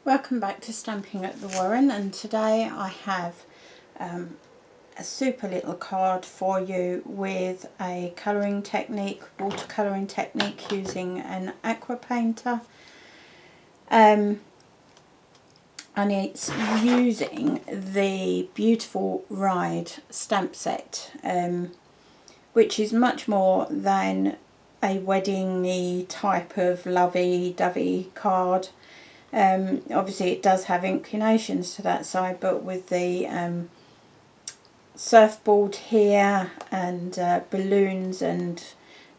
Welcome back to Stamping at the Warren, and today I have a super little card for you with a colouring technique, watercolouring technique using an aqua painter, and it's using the beautiful Ride stamp set, which is much more than a wedding-y type of lovey-dovey card. Obviously it does have inclinations to that side, but with the surfboard here and balloons, and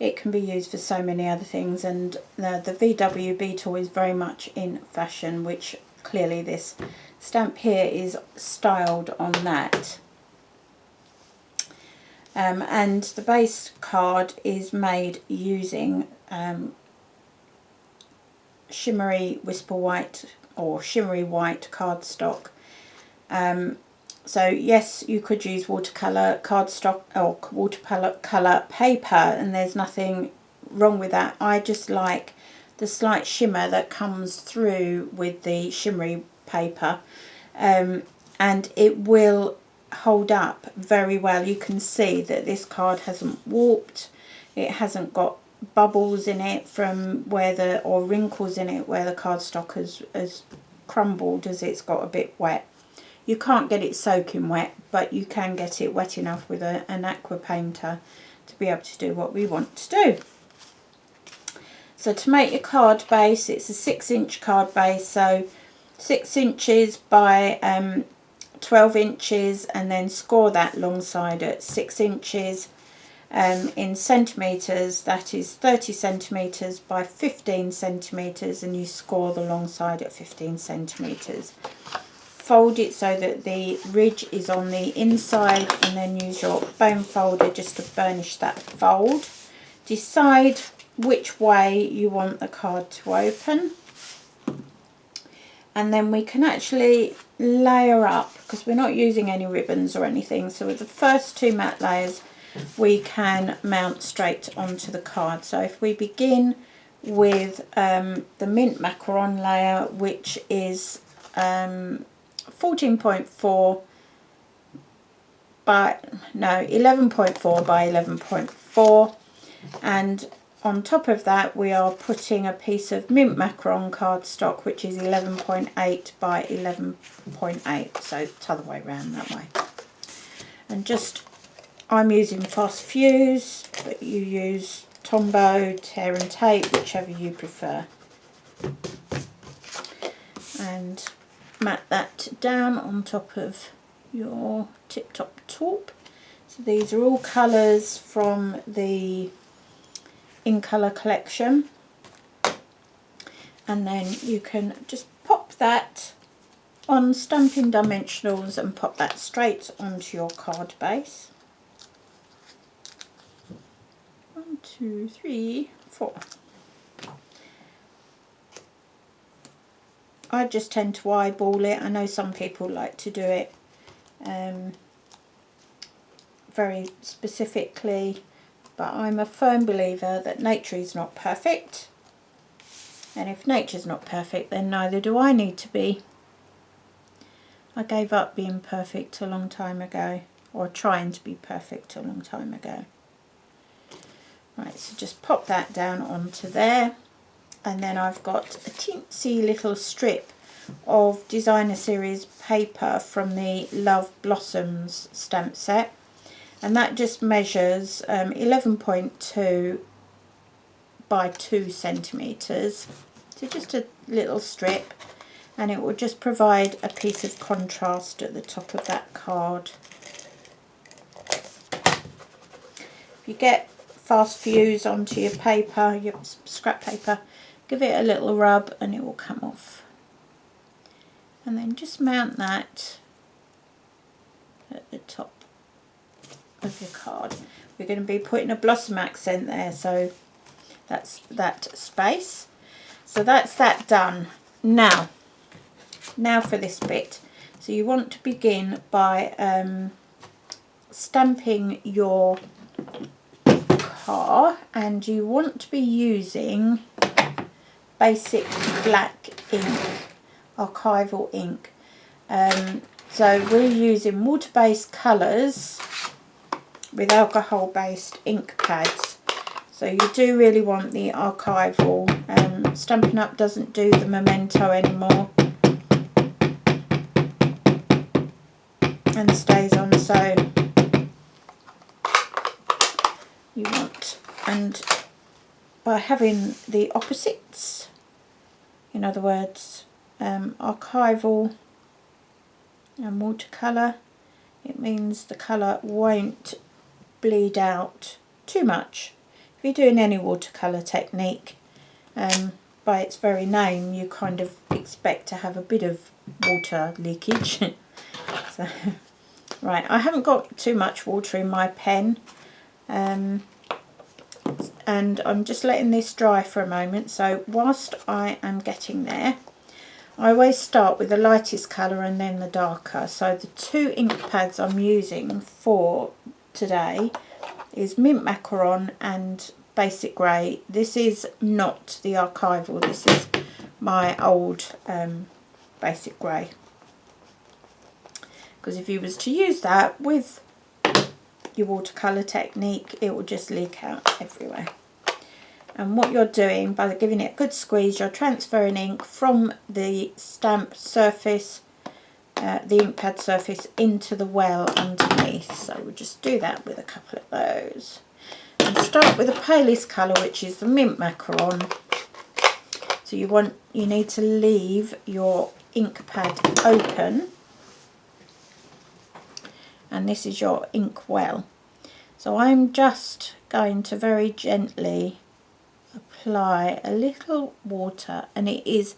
it can be used for so many other things, and the VW Beetle is very much in fashion, which clearly this stamp here is styled on that. And the base card is made using shimmery whisper white or shimmery white cardstock. So yes, you could use watercolour cardstock or watercolour paper, and there's nothing wrong with that. I just like the slight shimmer that comes through with the shimmery paper, and it will hold up very well. You can see that this card hasn't warped, it hasn't got bubbles in it from where or wrinkles in it where the cardstock has crumbled as it's got a bit wet. You can't get it soaking wet, but you can get it wet enough with an aqua painter to be able to do what we want to do. So to make your card base, it's a 6-inch card base, so 6 inches by 12 inches, and then score that long side at 6 inches. In centimetres, that is 30 centimetres by 15 centimetres, and you score the long side at 15 centimetres. Fold it so that the ridge is on the inside, and then use your bone folder just to burnish that fold. Decide which way you want the card to open, and then we can actually layer up, because we're not using any ribbons or anything. So with the first 2 matte layers we can mount straight onto the card. So if we begin with the mint macaron layer, which is 14.4 by 11.4 by 11.4, and on top of that we are putting a piece of mint macaron cardstock, which is 11.8 by 11.8, so it's the other way around that way. And just, I'm using fast fuse, but you use Tombow, tear and tape, whichever you prefer. And mat that down on top of your Tip Top Taupe. So these are all colours from the In Colour collection. And then you can just pop that on Stampin' Dimensionals and pop that straight onto your card base. 1, 2, 3, 4. I just tend to eyeball it. I know some people like to do it very specifically, but I'm a firm believer that nature is not perfect, and if nature's not perfect, then neither do I need to be. I gave up being perfect a long time ago, or trying to be perfect a long time ago. Right, so just pop that down onto there, and then I've got a teensy little strip of Designer Series paper from the Love Blossoms stamp set, and that just measures 11.2 by 2 centimetres, so just a little strip, and it will just provide a piece of contrast at the top of that card. If you get fast fuse onto your paper, your scrap paper, give it a little rub and it will come off. And then just mount that at the top of your card. We're going to be putting a blossom accent there, so that's that space. So that's that done. Now for this bit. So you want to begin by stamping your car, and you want to be using basic black ink archival ink. So we're using water-based colours with alcohol-based ink pads. So you do really want the archival. Stampin' Up doesn't do the memento anymore and stays on, so you want, and by having the opposites, in other words, archival and watercolour, it means the colour won't bleed out too much. If you're doing any watercolour technique, by its very name you kind of expect to have a bit of water leakage. So, right, I haven't got too much water in my pen, and I'm just letting this dry for a moment. So whilst I am getting there, I always start with the lightest colour and then the darker. So the two ink pads I'm using for today is Mint Macaron and Basic Grey. This is not the archival, this is my old Basic Grey. Because if you was to use that with your watercolour technique, it will just leak out everywhere. And what you're doing by giving it a good squeeze, you're transferring ink from the stamp surface, the ink pad surface, into the well underneath. So we'll just do that with a couple of those. And start with the palest colour, which is the Mint Macaron. So you need to leave your ink pad open, and this is your ink well. So I'm just going to very gently apply a little water, and it is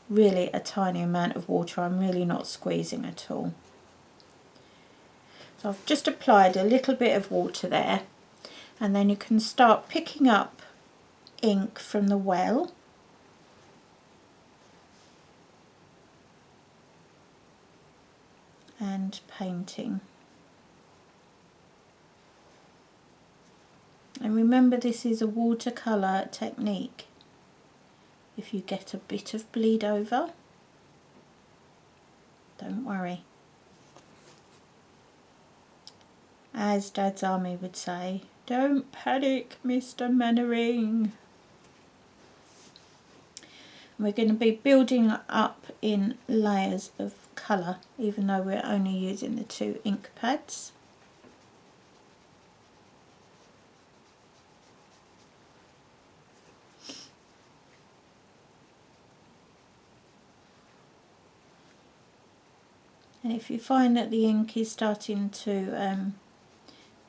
really a tiny amount of water. I'm really not squeezing at all. So I've just applied a little bit of water there, and then you can start picking up ink from the well. And painting. And remember, this is a watercolour technique. If you get a bit of bleed over, don't worry. As Dad's Army would say, don't panic, Mr. Mannering. We're going to be building up in layers of colour, even though we're only using the two ink pads. And if you find that the ink is starting to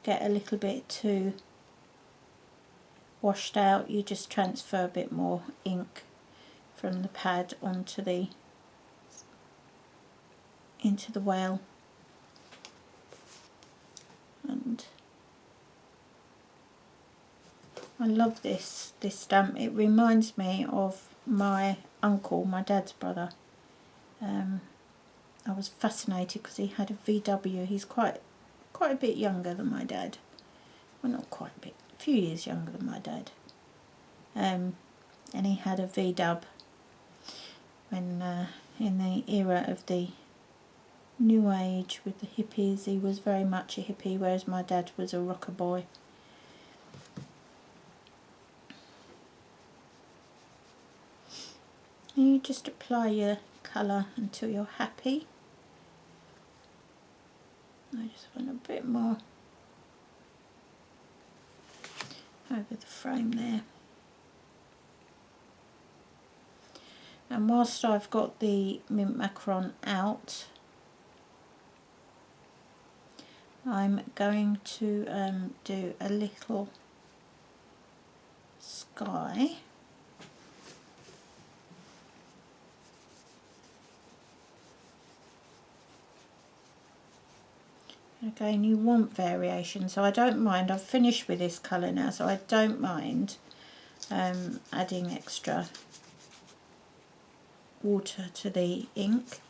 get a little bit too washed out, you just transfer a bit more ink from the pad onto into the well. And I love this stamp. It reminds me of my uncle, my dad's brother. I was fascinated because he had a VW. He's quite a bit younger than my dad. Well, not quite a bit, a few years younger than my dad. And he had a VW when in the era of the New Age with the hippies. He was very much a hippie, whereas my dad was a rocker boy. And you just apply your colour until you're happy. I just want a bit more over the frame there. And whilst I've got the Mint Macaron out, I'm going to do a little sky. Again, you want variation, so I don't mind. I've finished with this colour now, so I don't mind adding extra water to the ink.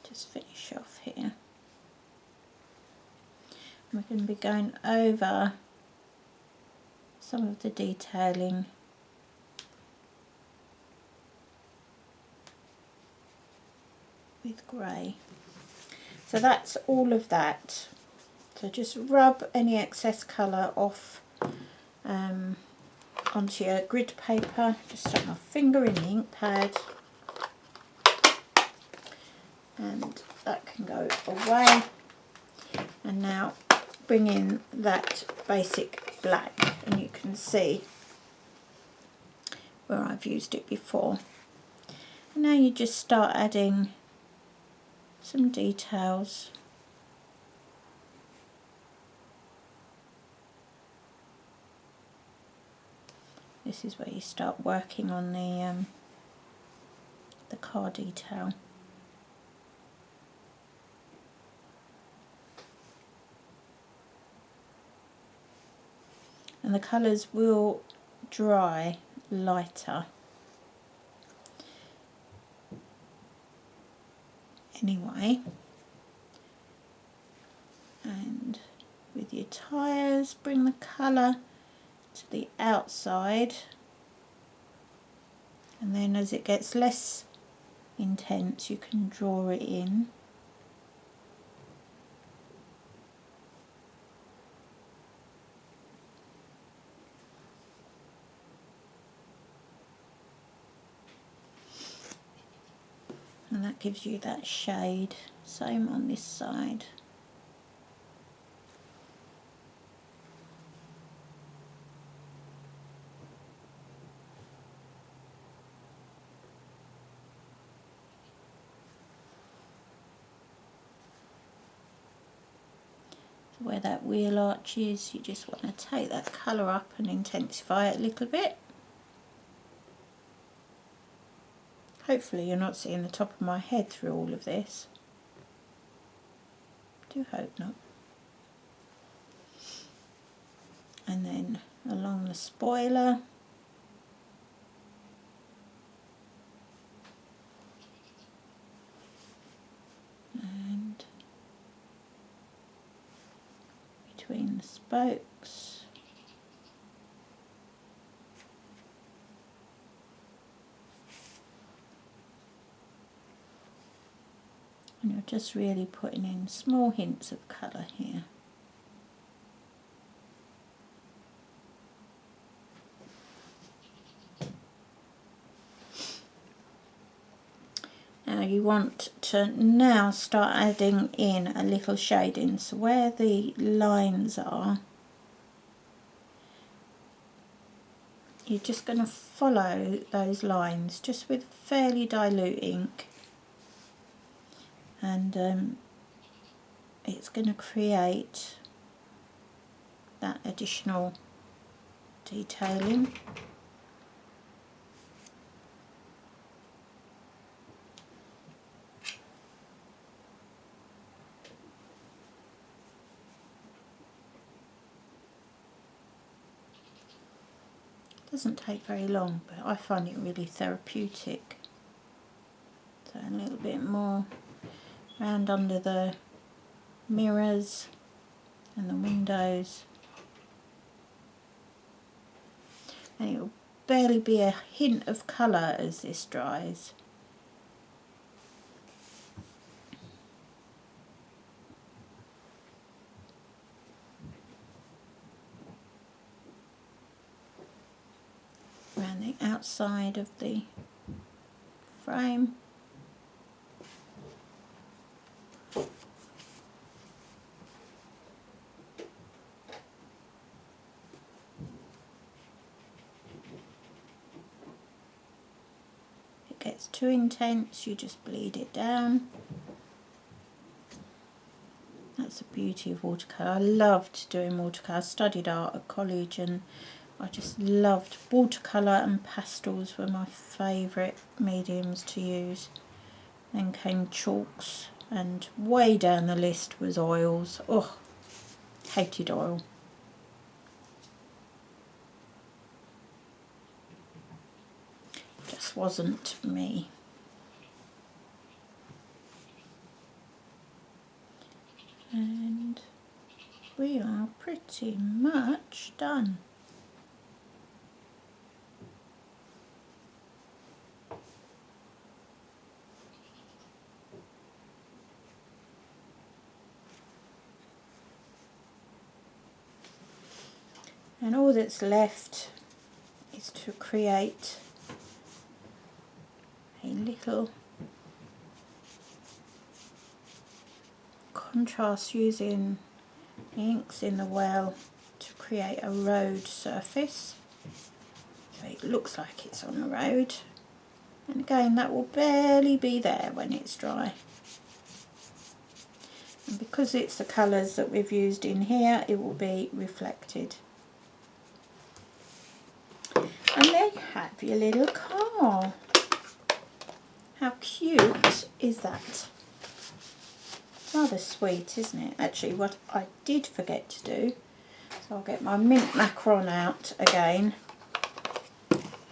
just finish off here. We're going to be going over some of the detailing with grey. So that's all of that. So just rub any excess colour off onto your grid paper. Just stick my finger in the ink pad and that can go away. And now bring in that basic black, and you can see where I've used it before. And now you just start adding some details. This is where you start working on the car detail. And the colours will dry lighter anyway. And with your tyres, bring the colour to the outside, and then as it gets less intense you can draw it in. And that gives you that shade. Same on this side. So where that wheel arch is, you just want to take that colour up and intensify it a little bit. Hopefully you're not seeing the top of my head through all of this. Do hope not. And then along the spoiler. And between the spokes. And you're just really putting in small hints of colour here. Now you want to now start adding in a little shading. So where the lines are, you're just going to follow those lines just with fairly dilute ink. And it's going to create that additional detailing. Doesn't take very long, but I find it really therapeutic. So a little bit more round under the mirrors and the windows, and it will barely be a hint of colour as this dries. Around the outside of the frame. If it gets too intense, you just bleed it down. That's the beauty of watercolour. I loved doing watercolour. I studied art at college and I just loved watercolour, and pastels were my favourite mediums to use. Then came chalks, and way down the list was oils. Oh, hated oil. Just wasn't me. pretty much done. And all that's left is to create a little contrast using the inks in the well to create a road surface. So it looks like it's on a road, and again that will barely be there when it's dry. And because it's the colours that we've used in here, it will be reflected. And there you have your little car. How cute is that? Rather sweet, isn't it? Actually, what I did forget to do, so I'll get my mint macaron out again.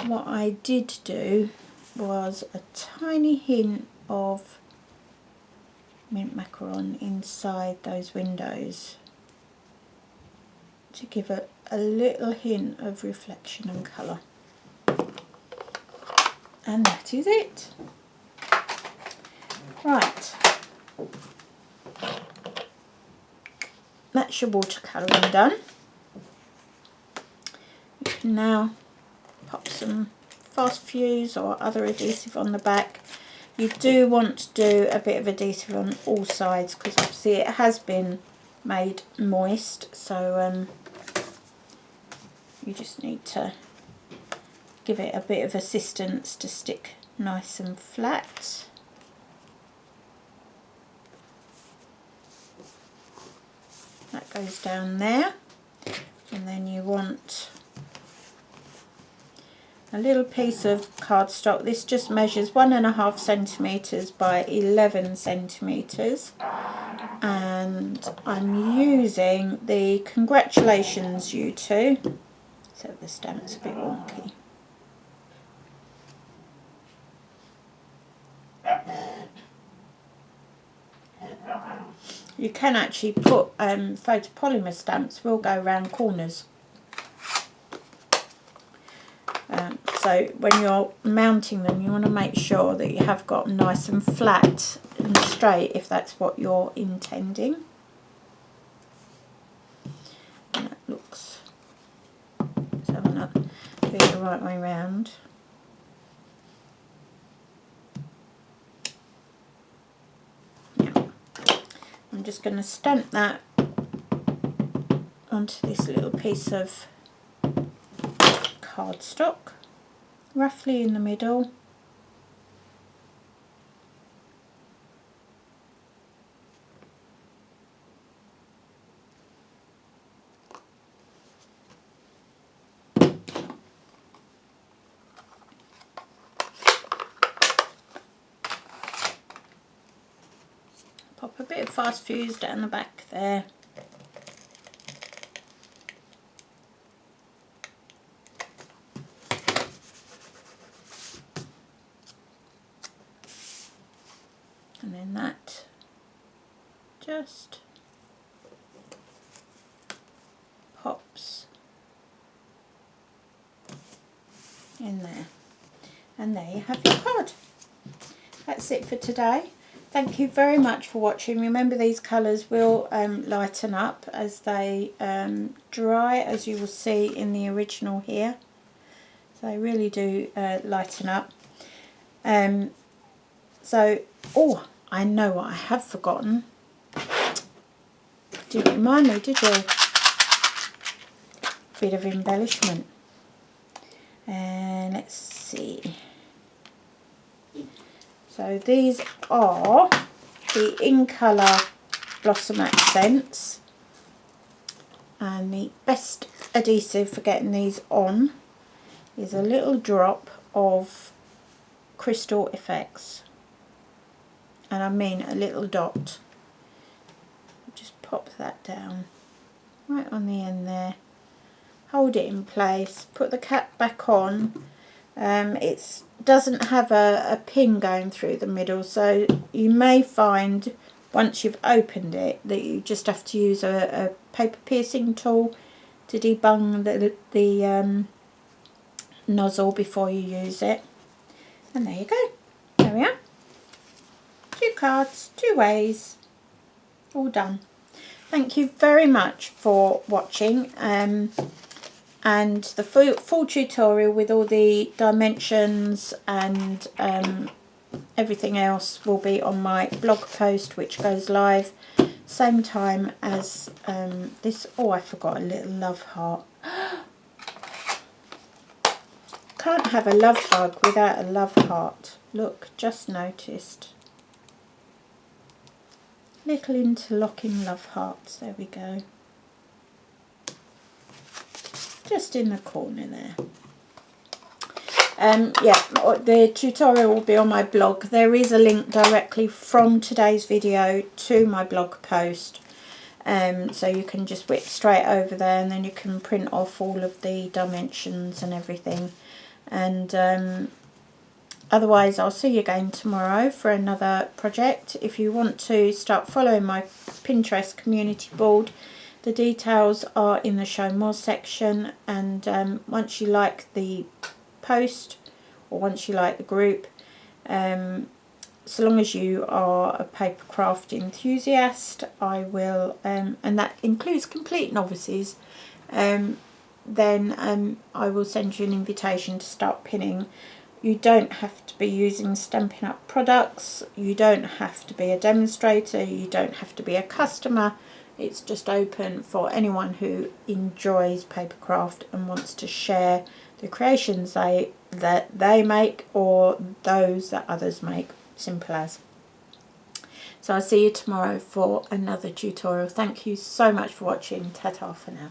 What I did do was a tiny hint of mint macaron inside those windows to give it a little hint of reflection and colour. And that is it. Right. That's your watercolouring done. You can now pop some fast fuse or other adhesive on the back. You do want to do a bit of adhesive on all sides because obviously it has been made moist, so you just need to give it a bit of assistance to stick nice and flat. That goes down there, and then you want a little piece of cardstock. This just measures 1.5 centimetres by 11 centimetres, and I'm using the Congratulations You Two, so the stamp's a bit wonky. You can actually put photopolymer stamps, will go around corners. So when you're mounting them, you want to make sure that you have got them nice and flat and straight if that's what you're intending. And that looks, let's have a look, do it the right way round. I'm just going to stamp that onto this little piece of cardstock, roughly in the middle. Pop a bit of fast fuse down the back there. And then that just pops in there. And there you have your card. That's it for today. Thank you very much for watching. Remember, these colours will lighten up as they dry, as you will see in the original here. So they really do lighten up. Oh, I know what I have forgotten. Didn't remind me, did you? Bit of embellishment. And let's see. So these are the In Colour Blossom Accents, and the best adhesive for getting these on is a little drop of Crystal Effects, and I mean a little dot. Just pop that down right on the end there, hold it in place, put the cap back on. It doesn't have a pin going through the middle, so you may find once you've opened it that you just have to use a paper piercing tool to debung the nozzle before you use it. And there you go. There we are. 2 cards, 2 ways, all done. Thank you very much for watching, and the full tutorial with all the dimensions and everything else will be on my blog post, which goes live same time as this. Oh, I forgot a little love heart. Can't have a love bug without a love heart. Look, just noticed. Little interlocking love hearts. There we go. Just in the corner there. Yeah, the tutorial will be on my blog. There is a link directly from today's video to my blog post, so you can just whip straight over there, and then you can print off all of the dimensions and everything. And otherwise, I'll see you again tomorrow for another project. If you want to start following my Pinterest community board, the details are in the show more section, and once you like the post, or once you like the group, so long as you are a papercraft enthusiast, I will, and that includes complete novices, then I will send you an invitation to start pinning. You don't have to be using Stampin' Up products, you don't have to be a demonstrator, you don't have to be a customer. It's just open for anyone who enjoys papercraft and wants to share the creations that they make, or those that others make. Simple as. So I'll see you tomorrow for another tutorial. Thank you so much for watching. Ta-ta for now.